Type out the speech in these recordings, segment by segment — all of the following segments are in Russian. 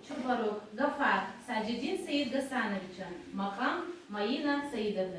Чубарук, Гафар, Саджидин Саид Гасановича, Макам Маина Саидовна.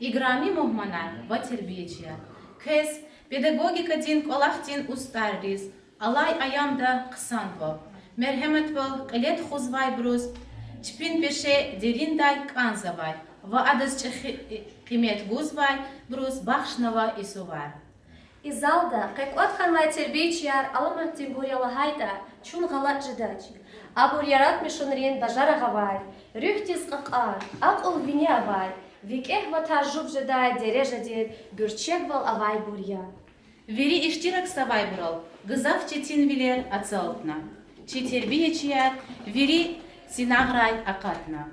Играми мухманар, ватербечия. Кэс, педагогика дин колахтин устаррис, алай аямда ксанвал. Мерхеметвал, калет хузвай брус, чпин пеше дериндай канзавай, ва адас кимет гузвай, брус бахшнава исувар. Изалда, как отхан ватербечияр, аламаттин буряла хайда, чун галат жидачи. Абур ярат мишунрин бажара гавай, рюхтис какар, акул вине авай, Викех ватажуб жедая дережадир, гюрчегвал авай бурья. Вери иштирак савай бурал, гызав четин вилер ацалтна. Четербиечияр, вери синаграй акатна.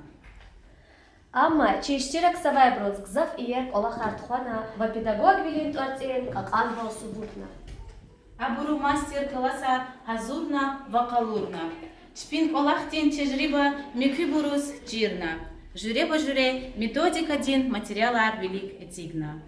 Амма, чештирак савай брал, гызав иерк ола хартхуана, ва педагог вилин туартин, как анвал субутна. Абуру мастер класса hazurna ва калурна. Чпин колахтин чежриба микюбурус джирна. Жюре по жюре, методик один, материалар велик этигна.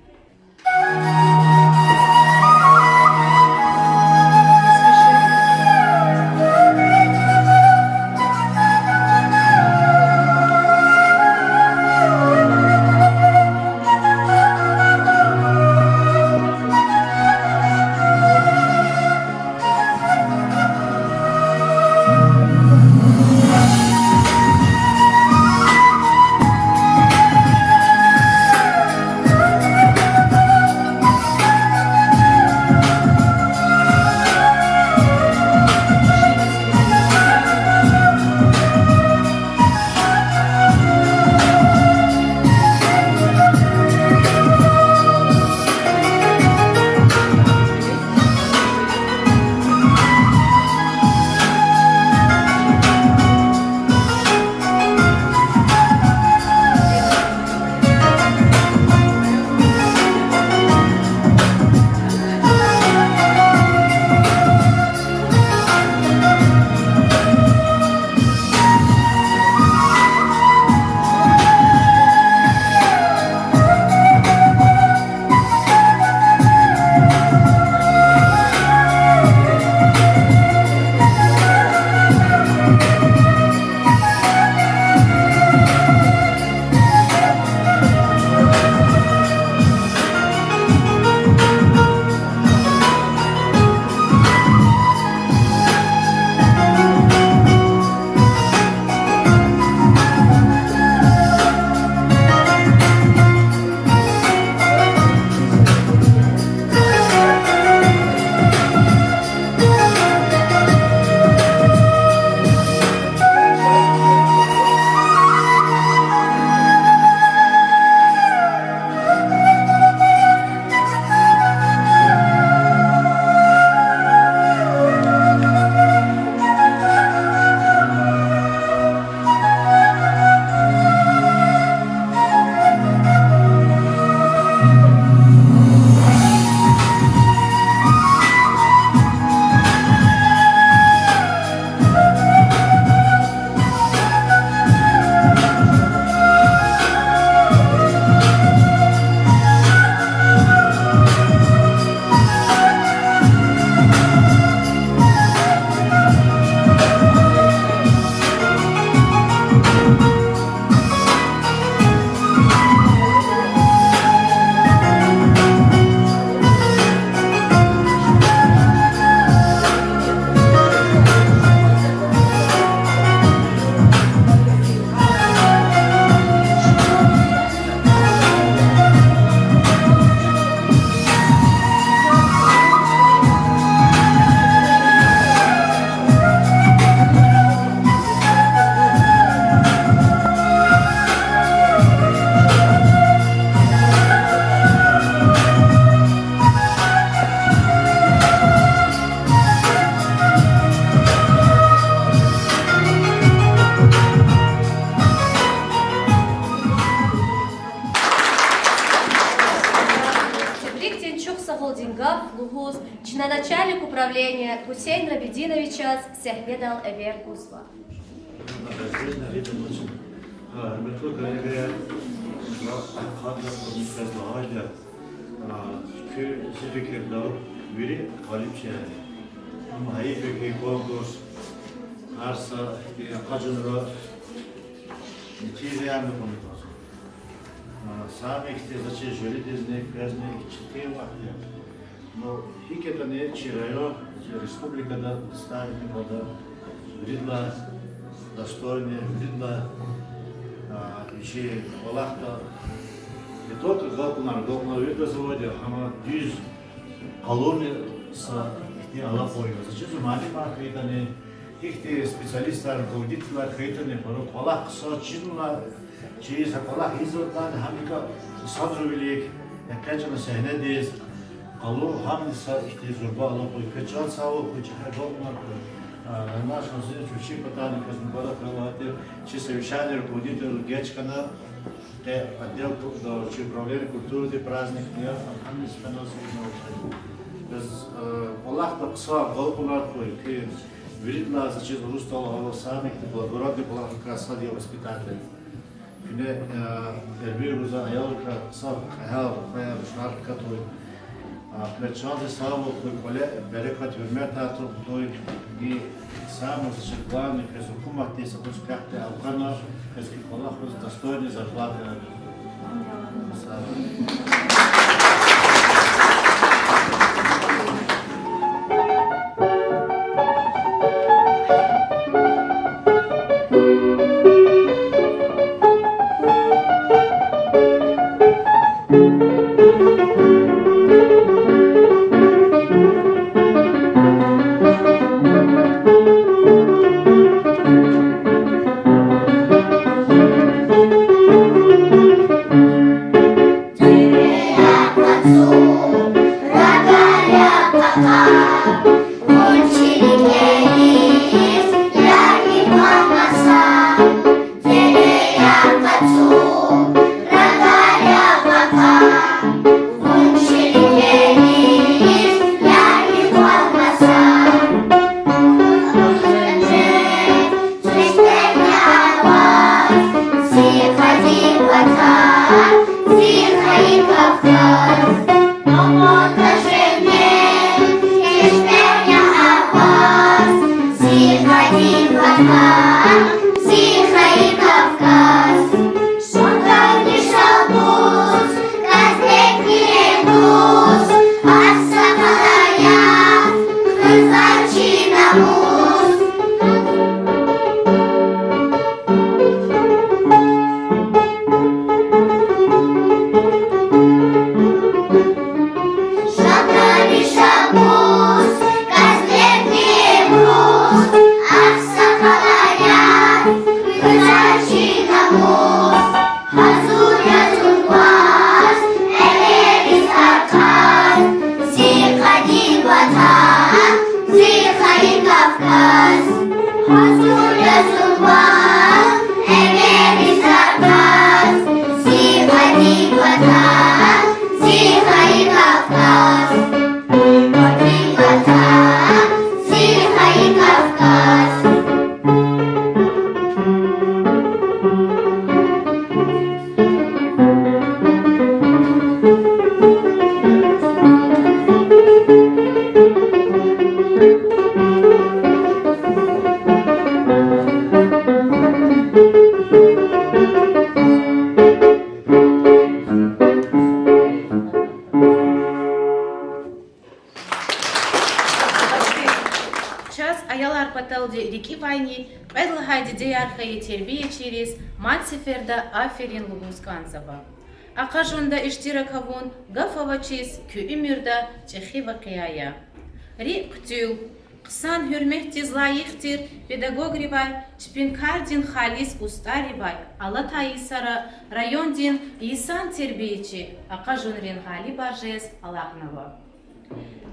управления Гусейн Рабидиновича Сехмедал Эвер Гузва. Hürmetli kolegaya, kadro konuşmazlarıyla köy şirketler biri kalıp şeyleri. Ama hayır peki konkurs, arsa, kaçınır, çiğneyen bir konu var. Sami ihtiyacı şöyle diznek, beznek, ciddi vakti. No, hikayetini çiğneyo, Respublika'da, Stalin'da, Vridla, Достойные, видно, еще Аллах-то не только голубnar видно заводе, а düz колонны с их Аллахой. Зачем мали марки, не их специалисты, руководители, хейтаны, порой Аллах сочинла, через Аллах изотан, хамика садрувелик, конечно сехнедиз, Аллах хамниса их зурба Аллахой, качан саву, качан голубnar. Наш музей чучи пытали Казмбара Крылатер, чи совещание руководитель Гечкана, отдел чи управления культуры и праздник, я Амхамид Спеносов научил. Без Аллах так сам голубnar кой, видно, зачем рустал сами, благородный плохо садил воспитатель. പിന്നെ Elbiruz'a ayağlıkla sağ hayal hayal şart katoy. Plečade samo koje berekat hürmet atı toy i samo zачеркване през окумахте се успяхте алкана през Allah uz достойни зарплати. Акажунда иштиракавун гафавачис кюимирда чехива кияя. Ри ктюл Ксан hürmetiz layıktır pedagog ribay çpinkardin halis ustaribay Allah tayisara rayon din insan terbiyeci akajunrin hali barjes Allah'nava.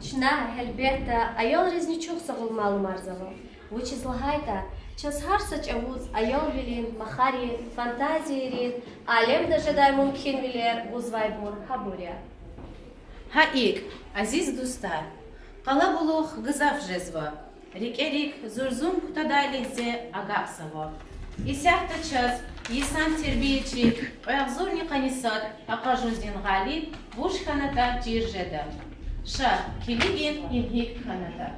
Чна хелберта айол резничух сагылмалы марзава. Вычислахайта час харсач авуз айол билин махарин фантазиерин алем дажадай мумкин билер узвайбун хабуря. Haik aziz dostlar Калабулох гызав жезва. Рик-эрик зурзум кутадайлихзе агапсаво. Исяхта час, Исан тербиечи, оягзурни канисат, акажуздин гали, буш ханата жиржеда. Ша, килигин имхик ханата.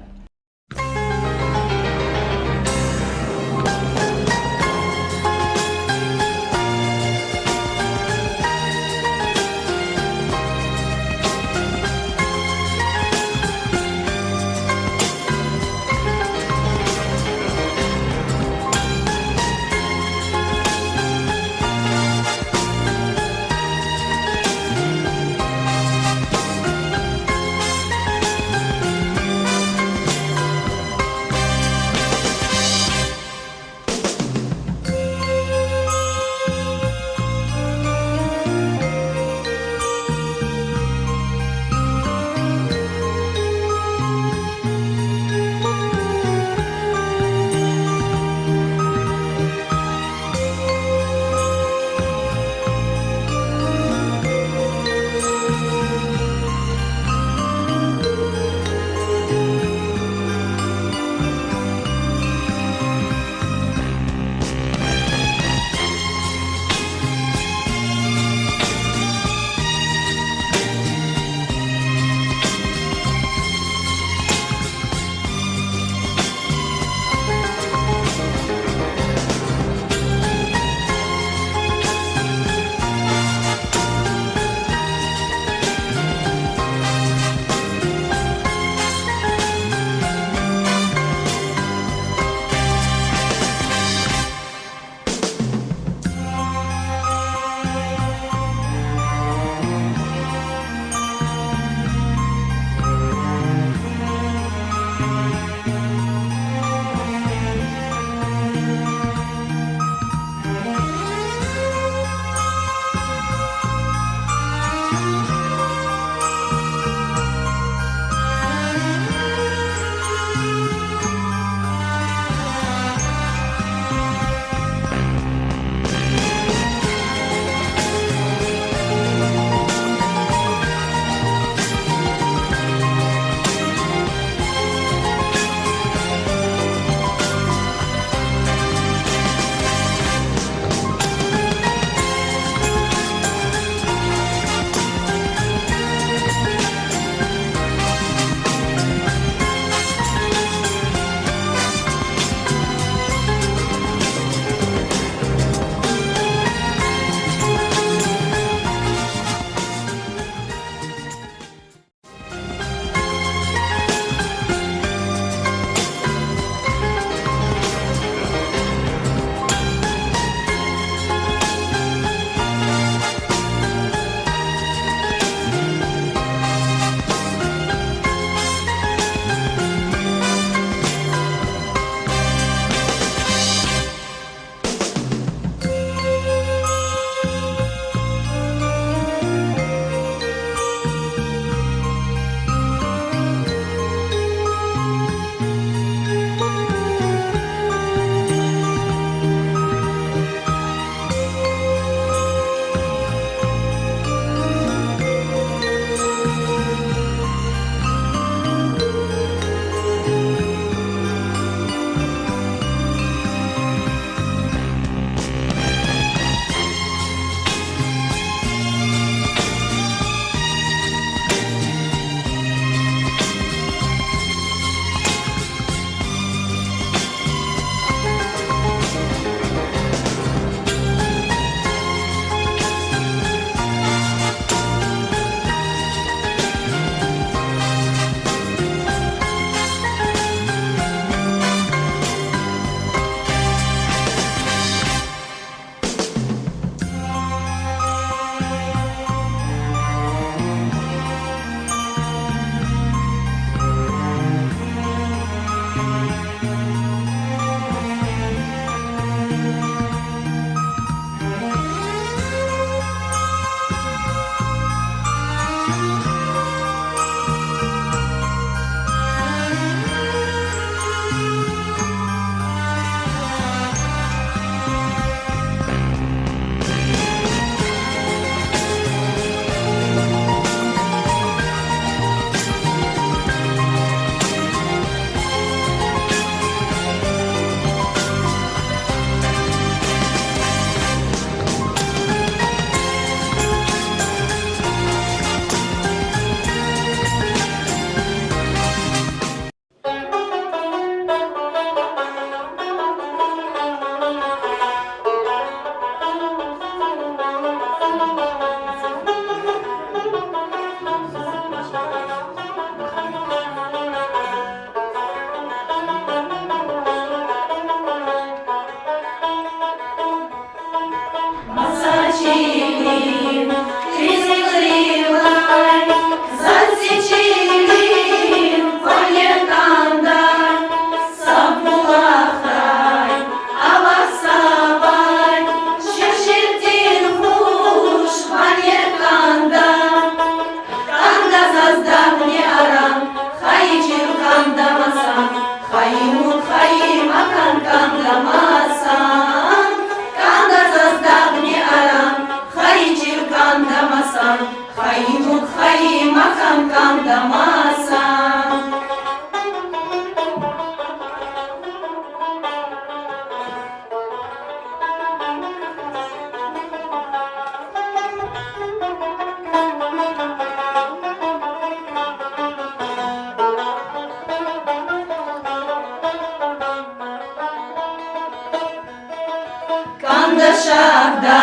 Кандашахда,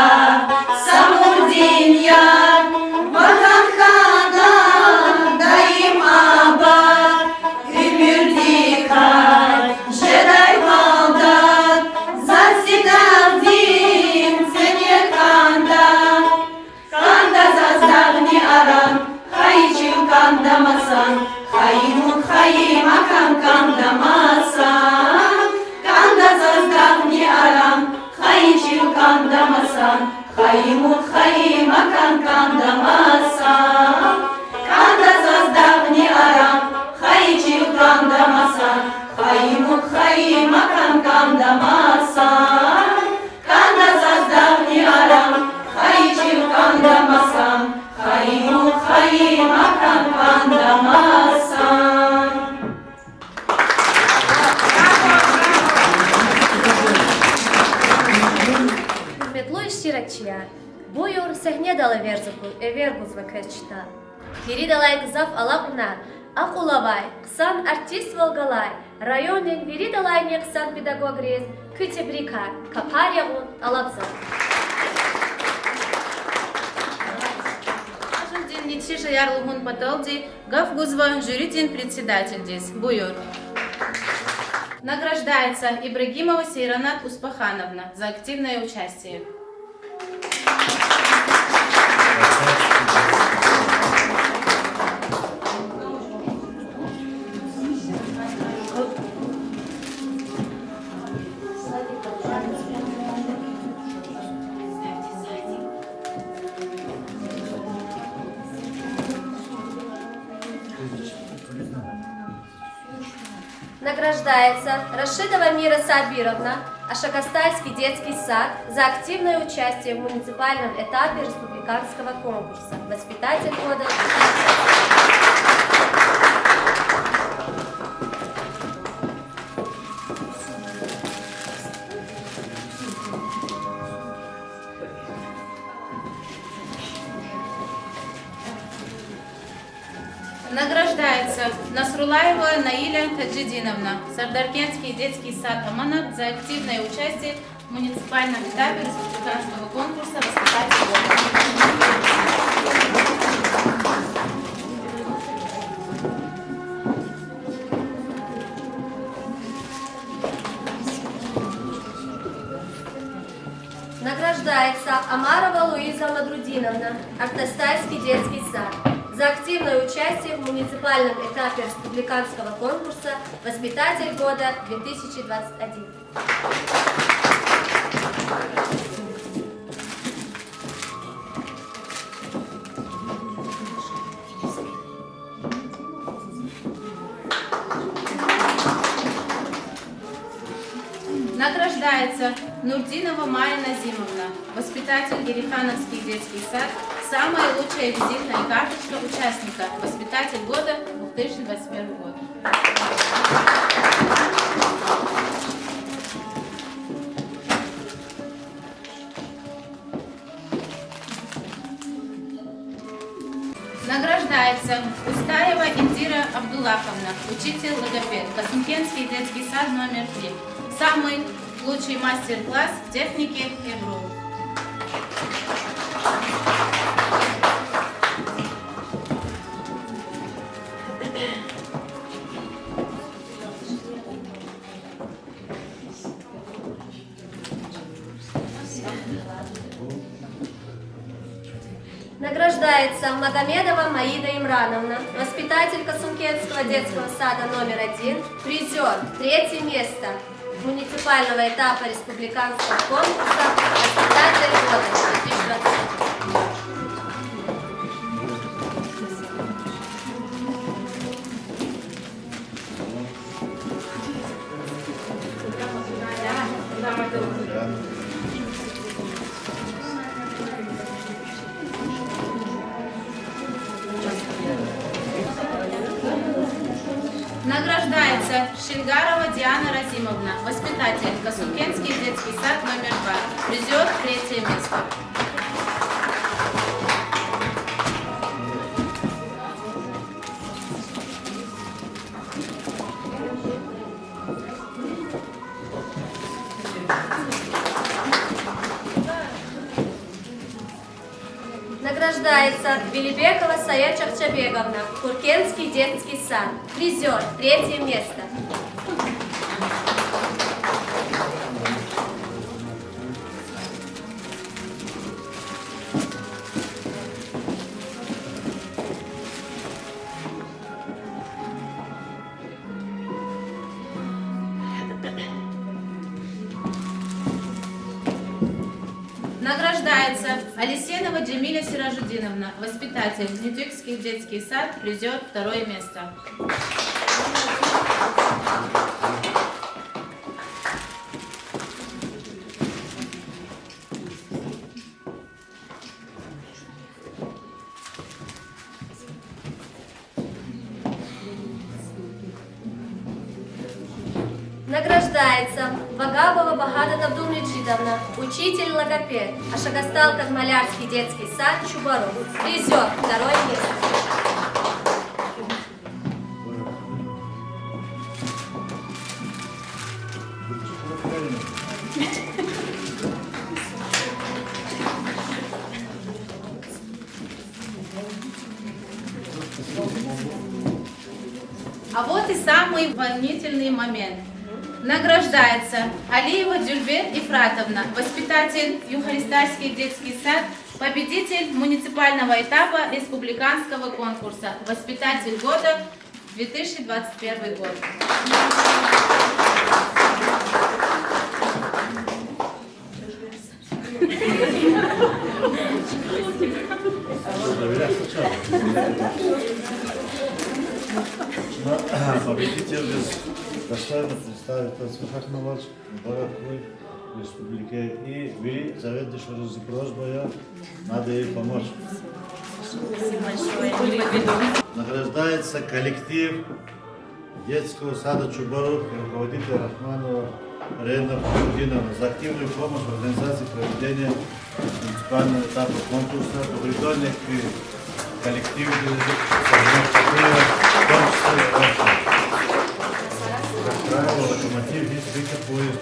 Самурдиньяр, Ватанхана, Даим Абад, Ümürdikar, Жедай Балдат, Засидавдин, Ценер Канда, Канда заздагни арам, Хайчил Канда Масан, Хаимут Хаим Акам Канда Масан, Канда заздагни арам, Хайчил Канда Масан, Хаимут Хаим Акам Канда Масан, Канда заздагни арам, Хайчил Канда Масан, Хаимут Хаим Акам Канда Масан, Канда заздагни арам, Хайчил Канда Масан, Хаимут Хаим Акам Канда Масан. Метлой щирачия. Буюр сехнедала вергуз вакачта. Киридалай гзав алапна. Акулавай, ксан артист волгалай. Районен виридалай не ксан педагог рез. Кытебрика, капарягун алапза. Дин Нитшиша Ярлугун Паталди, Гав Гузва, жюридин председатель здесь. Буйор. Награждается Ибрагимова Сейранат Успахановна за активное участие. Награждается Рашидова Мира Сабировна, Ашагастальский детский сад за активное участие в муниципальном этапе республиканского конкурса «Воспитатель года». Награждается Насрулаева Наиля Таджидиновна, Сардаркентский детский сад Аманат за активное участие в муниципальном этапе республиканского конкурса «Воспитатель Награждается Амарова Луиза Мадрудиновна, Артастайский детский сад за активное участие в муниципальном этапе республиканского конкурса «Воспитатель года 2021». Награждается Нурдинова Майя Назимовна, воспитатель Ерихановский детский сад, самая лучшая визитная карточка участника, воспитатель года 2021 год. Награждается Устаева Индира Абдуллаховна, учитель логопед, Косынкенский детский сад номер 3. Самый лучший мастер-класс в технике ЭБРУ. Награждается Магомедова Маида Имрановна, воспитатель Косынкенского детского сада номер 1, призер, 3 место муниципального этапа республиканского конкурса «Воспитатель года 2020». Награждается Шильгарова Диана Разимовна, воспитатель, Косынкенский детский сад номер 2, призер, 3 место. Награждается Велибекова Сая Чахчабеговна, Куркенский детский сад. Призер, 3 место. Награждается Алисенова Джемиля Сиражудиновна, воспитатель, Нетюкский детский сад, призер, 2 место. Награждается Вагабова Багада Абдулмеджидовна, учитель-логопед, Ашагастал Казмалярский детский сад, Чубаров. Призер, 2 место. А вот и самый волнительный момент. Награждается Алиева Дюльбет Ифратовна, воспитатель Юхаристальский детский сад, победитель муниципального этапа республиканского конкурса, воспитатель года 2021 год. Победитель достойно представитель Хахмалач, Баракуй, республики. И вы заведуете за просьбой, надо ей помочь. Награждается коллектив детского сада Чубаров и руководитель Рахманова Рена Фахудиновна за активную помощь в организации проведения муниципального этапа конкурса, поврежденных коллективов, в том числе как правило, локомотив есть выкат поезд.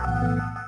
Thank you.